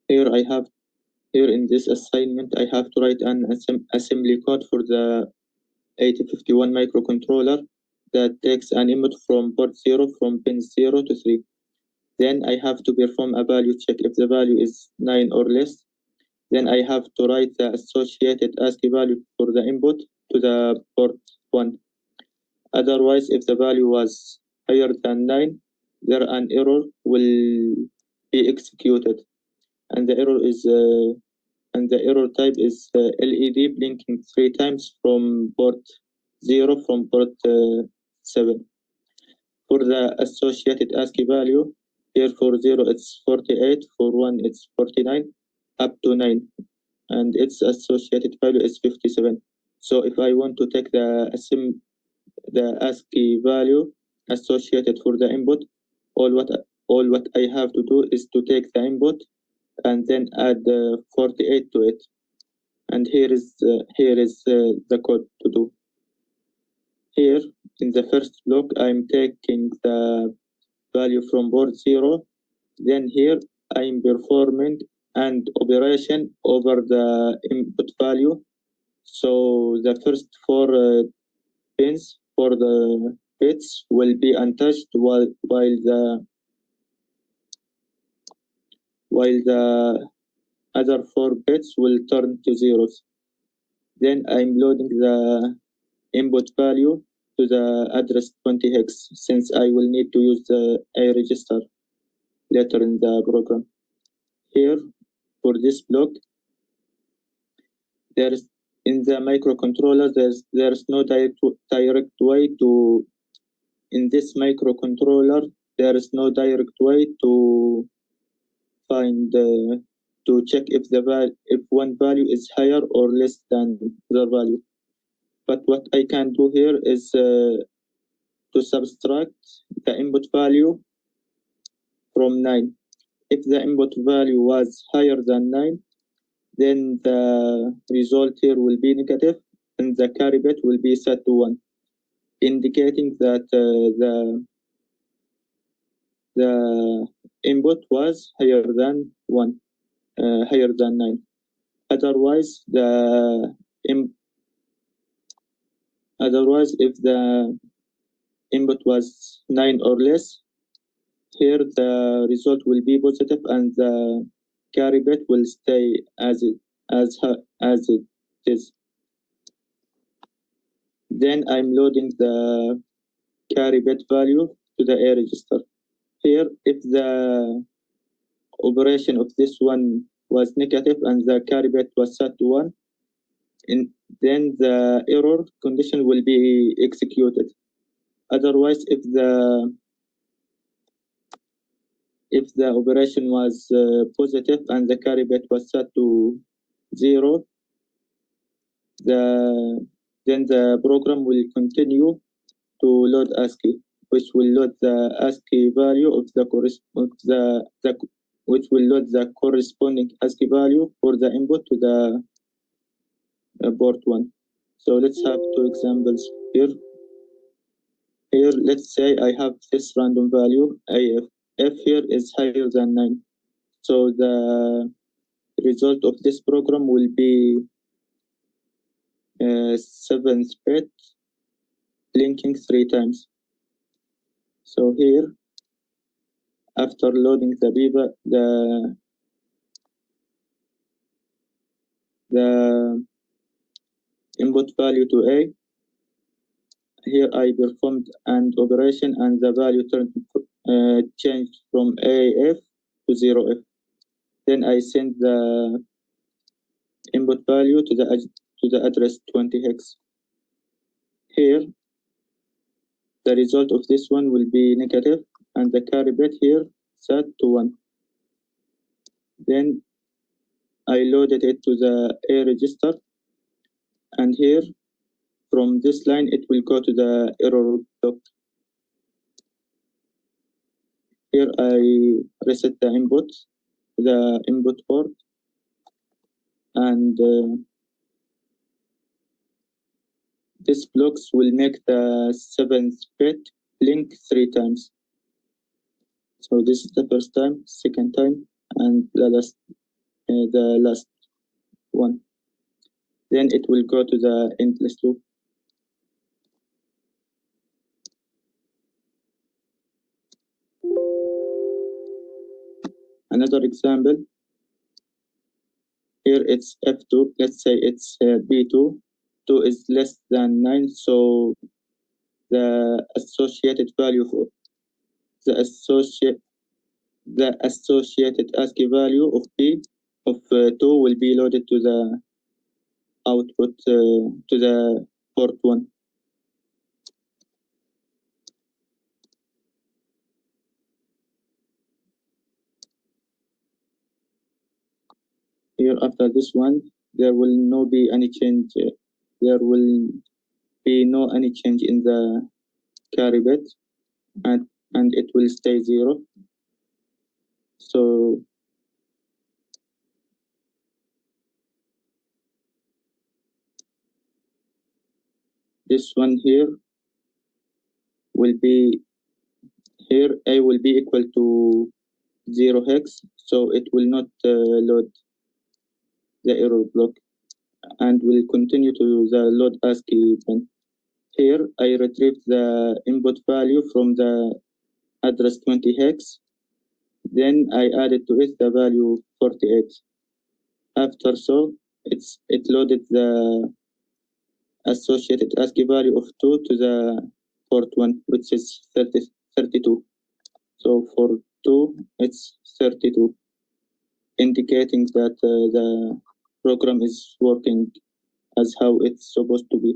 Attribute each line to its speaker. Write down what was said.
Speaker 1: Here I have Here in this assignment, I have to write an assembly code for the 8051 microcontroller that takes an input from port 0 from pins 0 to 3. Then I have to perform a value check. If the value is 9 or less, then I have to write the associated ASCII value for the input to the port 1. Otherwise, if the value was higher than 9, there an error will be executed, and the error type is LED blinking 3 times from port 0 from port 7. For the associated ASCII value, here for 0 it's 48, for 1 it's 49, up to 9, and its associated value is 57. So if I want to take the ASCII value associated for the input, all what I have to do is to take the input and then add 48 to it. And here is the code to do. Here in the first block, I'm taking the value from port 0. Then here I'm performing an operation over the input value. So the first 4 pins for the bits will be untouched while the other 4 bits will turn to zeros. Then I'm loading the input value to the address 20 hex, since I will need to use the A register later in the program. Here, for this block, in the microcontroller, there's no direct way to. In this microcontroller, there is no direct way to find to check if one value is higher or less than the value. But what I can do here is to subtract the input value from 9. If the input value was higher than 9, then the result here will be negative and the carry bit will be set to 1, indicating that the input was higher than 1, higher than 9. Otherwise, if the input was 9 or less, here the result will be positive and the carry bit will stay as it is. Then I'm loading the carry bit value to the A register. Here, if the operation of this one was negative and the carry bit was set to 1, then the error condition will be executed. Otherwise, if the operation was positive and the carry bit was set to 0, then the program will continue to load ASCII, which will load the ASCII value of which will load the corresponding ASCII value for the input to the port 1. So let's have 2 examples here. Here, let's say I have this random value, AF. F here is higher than 9. So the result of this program will be 7th bit blinking 3 times. So here, after loading the input value to A, here I performed an operation and the value changed from AF to 0F. Then I send the input value to the address 20 hex. Here, the result of this one will be negative and the carry bit here set to 1. Then I loaded it to the A register, and here from this line it will go to the error block. Here I reset the input port, and this blocks will make the 7th bit blink 3 times. So this is the first time, second time, and the last the last one. Then it will go to the endless loop. Another example, here it's F2, let's say it's B2, 2 is less than 9, so the associated value for the associated ASCII value of B of 2 will be loaded to the output to the port 1. Here after this one, there will no be any change. There will be no any change in the carry bit, and it will stay 0. So this one here will be, here A will be equal to 0 hex, so it will not load the error block and will continue to the load ASCII pin. Here I retrieved the input value from the address 20 hex, then I added to it the value 48. After so, it loaded the associated ASCII value of 2 to the port 1, which is 32. So for 2, it's 32, indicating that the program is working as how it's supposed to be.